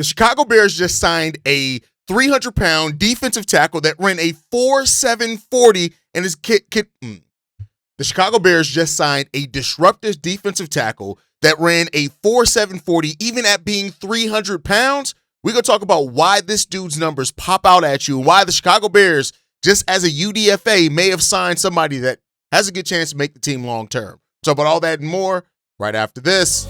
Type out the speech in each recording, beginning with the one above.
The Chicago Bears just signed a 300-pound defensive tackle that ran a 4.7 40 and is The Chicago Bears just signed a disruptive defensive tackle that ran a 4.7 40 even at being 300 pounds. We're going to talk about why this dude's numbers pop out at you and why the Chicago Bears, just as a UDFA, may have signed somebody that has a good chance to make the team long term. So about all that and more right after this.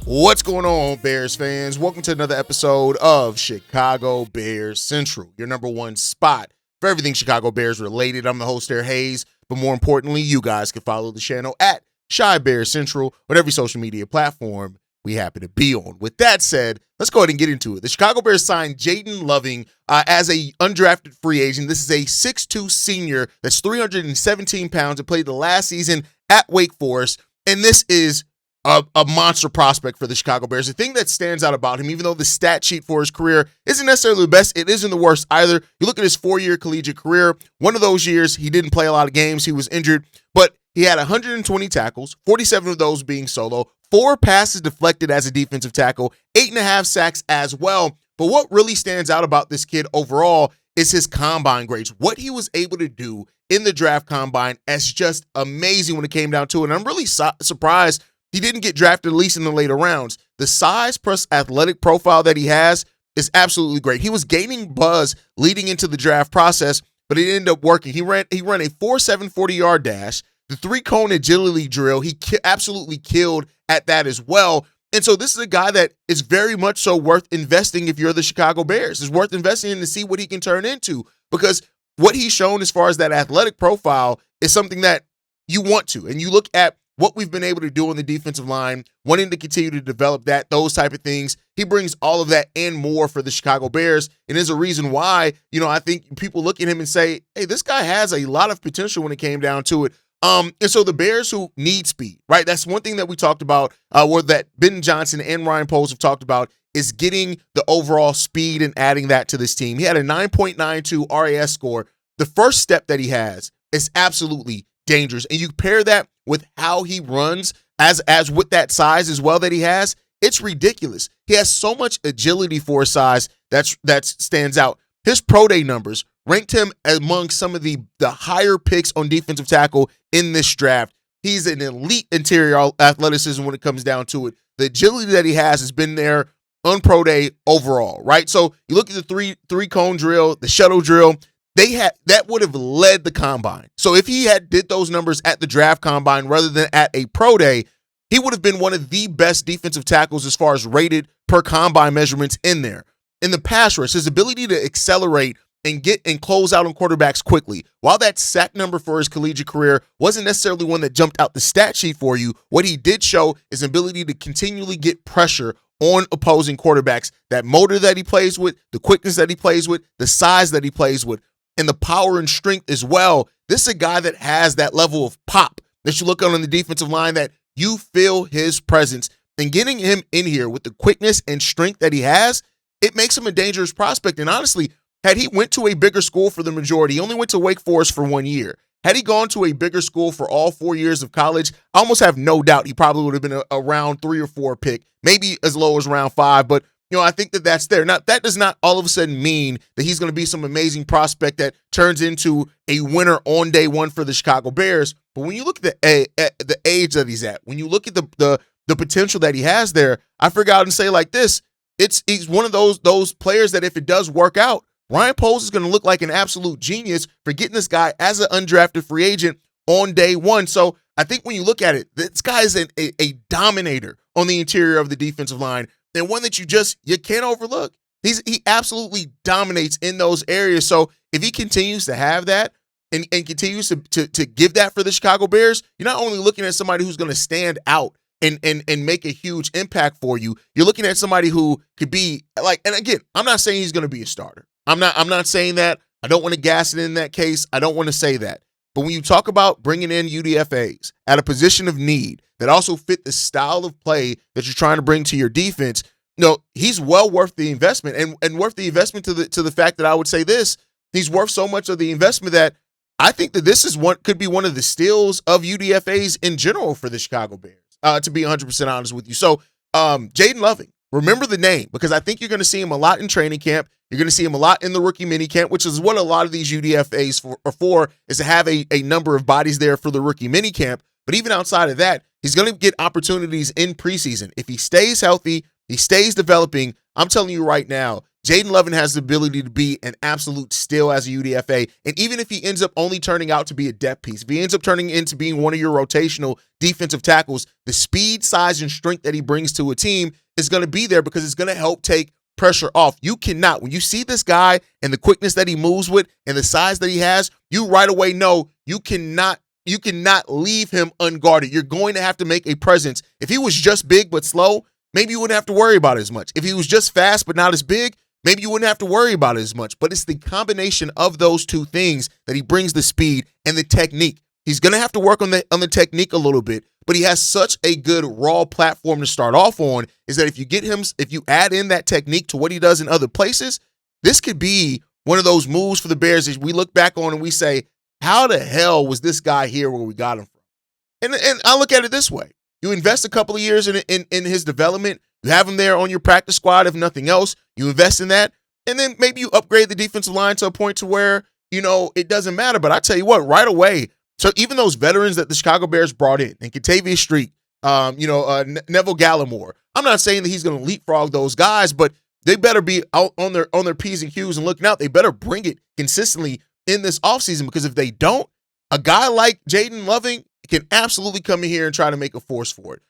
What's going on, Bears fans? Welcome to another episode of Chicago Bears Central, your number one spot for everything Chicago Bears related. I'm the host there, Haize, but more importantly, you guys can follow the channel at Chi Bears Central on every social media platform we happen to be on. With that said, let's go ahead and get into it. The Chicago Bears signed Jayden Loving as a undrafted free agent. This is a 6'2 senior that's 317 pounds and played the last season at Wake Forest, and this is a monster prospect for the Chicago Bears. The thing that stands out about him, even though the stat sheet for his career isn't necessarily the best, it isn't the worst either. You look at his 4-year collegiate career, one of those years he didn't play a lot of games, he was injured, but he had 120 tackles, 47 of those being solo, 4 passes deflected as a defensive tackle, 8.5 sacks as well. But what really stands out about this kid overall is his combine grades. What he was able to do in the draft combine is just amazing when it came down to it. And I'm really surprised he didn't get drafted, at least in the later rounds. The size plus athletic profile that he has is absolutely great. He was gaining buzz leading into the draft process, but it ended up working. He ran a 4.7 40-yard dash, the 3-cone agility drill. He absolutely killed at that as well. And so this is a guy that is very much so worth investing if you're the Chicago Bears. It's worth investing in to see what he can turn into, because what he's shown as far as that athletic profile is something that you want to. And you look at what we've been able to do on the defensive line, wanting to continue to develop that, those type of things. He brings all of that and more for the Chicago Bears, and there's a reason why, I think people look at him and say, hey, this guy has a lot of potential when it came down to it. And so the Bears who need speed, right? That's one thing that we talked about, or that Ben Johnson and Ryan Poles have talked about, is getting the overall speed and adding that to this team. He had a 9.92 RAS score. The first step that he has is absolutely dangerous. And you pair that with how he runs as with that size as well that he has, it's ridiculous. He has so much agility for his size that stands out. His pro day numbers ranked him among some of the higher picks on defensive tackle in this draft. He's an elite interior athleticism when it comes down to it. The agility that he has been there on pro day overall, right? So you look at the three cone drill, the shuttle drill, that would have led the combine. So if he had did those numbers at the draft combine rather than at a pro day, he would have been one of the best defensive tackles as far as rated per combine measurements in there. In the pass rush, his ability to accelerate and get and close out on quarterbacks quickly. While that sack number for his collegiate career wasn't necessarily one that jumped out the stat sheet for you, what he did show is an ability to continually get pressure on opposing quarterbacks. That motor that he plays with, the quickness that he plays with, the size that he plays with, and the power and strength as well. This is a guy that has that level of pop that you look on the defensive line, that you feel his presence. And getting him in here with the quickness and strength that he has, it makes him a dangerous prospect. And honestly, had he went to a bigger school for the majority, he only went to Wake Forest for 1 year. Had he gone to a bigger school for all 4 years of college, I almost have no doubt he probably would have been a round 3 or 4 pick, maybe as low as round 5. But I think that's there. Now, that does not all of a sudden mean that he's going to be some amazing prospect that turns into a winner on day one for the Chicago Bears. But when you look at the age that he's at, when you look at the potential that he has there, I figure out and say like this, he's one of those players that if it does work out, Ryan Poles is going to look like an absolute genius for getting this guy as an undrafted free agent on day one. So I think when you look at it, this guy is a dominator on the interior of the defensive line, and one that you can't overlook. He absolutely dominates in those areas. So if he continues to have that and continues to give that for the Chicago Bears, you're not only looking at somebody who's going to stand out and make a huge impact for you. You're looking at somebody who could be like, and again, I'm not saying he's going to be a starter. I'm not saying that. I don't want to gas it in that case. I don't want to say that. But when you talk about bringing in UDFAs at a position of need that also fit the style of play that you're trying to bring to your defense, he's well worth the investment, and worth the investment to the fact that I would say this, he's worth so much of the investment that I think that this is could be one of the steals of UDFAs in general for the Chicago Bears, to be 100% honest with you. So Jayden Loving, remember the name, because I think you're going to see him a lot in training camp. You're going to see him a lot in the rookie mini camp, which is what a lot of these UDFAs are for, is to have a number of bodies there for the rookie mini camp. But even outside of that, he's going to get opportunities in preseason. If he stays healthy, he stays developing, I'm telling you right now, Jayden Loving has the ability to be an absolute steal as a UDFA. And even if he ends up only turning out to be a depth piece, if he ends up turning into being one of your rotational defensive tackles, the speed, size, and strength that he brings to a team is going to be there because it's going to help take pressure off. You cannot, when you see this guy and the quickness that he moves with and the size that he has, you right away know you cannot leave him unguarded. You're going to have to make a presence. If he was just big but slow, maybe you wouldn't have to worry about it as much. If he was just fast but not as big, maybe you wouldn't have to worry about it as much. But it's the combination of those two things that he brings, the speed and the technique. He's going to have to work on the technique a little bit, but he has such a good raw platform to start off on, is that if you add in that technique to what he does in other places, this could be one of those moves for the Bears that we look back on and we say, how the hell was this guy here where we got him from? And I look at it this way. You invest a couple of years in his development. You have him there on your practice squad, if nothing else. You invest in that, and then maybe you upgrade the defensive line to a point to where, it doesn't matter. But I tell you what, right away, so even those veterans that the Chicago Bears brought in, and Kentavious Street, Neville Gallimore, I'm not saying that he's going to leapfrog those guys, but they better be out on their P's and Q's and looking out. They better bring it consistently in this offseason, because if they don't, a guy like Jayden Loving can absolutely come in here and try to make a force for it.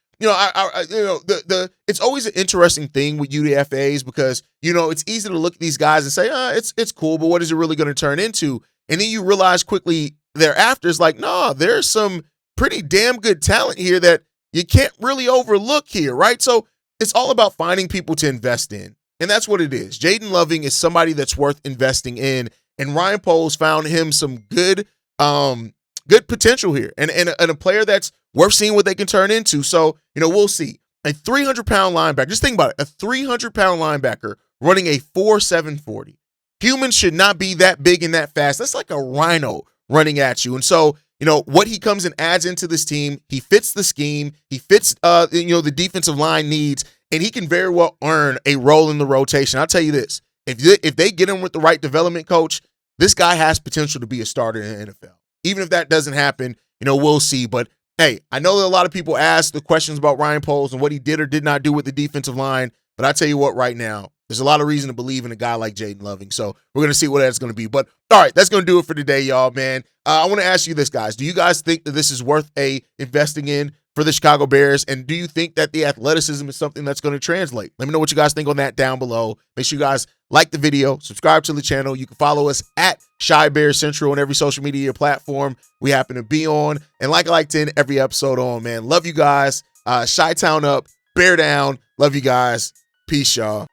It's always an interesting thing with UDFAs because, it's easy to look at these guys and say, it's cool, but what is it really going to turn into? And then you realize quickly thereafter, it's like, no, there's some pretty damn good talent here that you can't really overlook here, right? So it's all about finding people to invest in. And that's what it is. Jayden Loving is somebody that's worth investing in. And Ryan Poles found him some good potential here, and a player that's worth seeing what they can turn into. So, we'll see. A 300-pound linebacker, just think about it, a 300-pound linebacker running a 4.7 40. Humans should not be that big and that fast. That's like a rhino running at you. And so, what he comes and adds into this team, he fits the scheme, he fits, the defensive line needs, and he can very well earn a role in the rotation. I'll tell you this, if they get him with the right development coach, this guy has potential to be a starter in the NFL. Even if that doesn't happen, we'll see. But hey, I know that a lot of people ask the questions about Ryan Poles and what he did or did not do with the defensive line. But I tell you what, right now, there's a lot of reason to believe in a guy like Jayden Loving. So we're going to see what that's going to be. But all right, that's going to do it for today, y'all, man. I want to ask you this, guys. Do you guys think that this is worth investing in for the Chicago Bears? And do you think that the athleticism is something that's going to translate? Let me know what you guys think on that down below. Make sure you guys like the video, subscribe to the channel. You can follow us at Chi Bears Central on every social media platform we happen to be on. And like I like to end every episode on, man, love you guys. Chi-Town up, Bear down. Love you guys. Peace, y'all.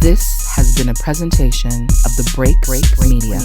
This has been a presentation of the Break Media.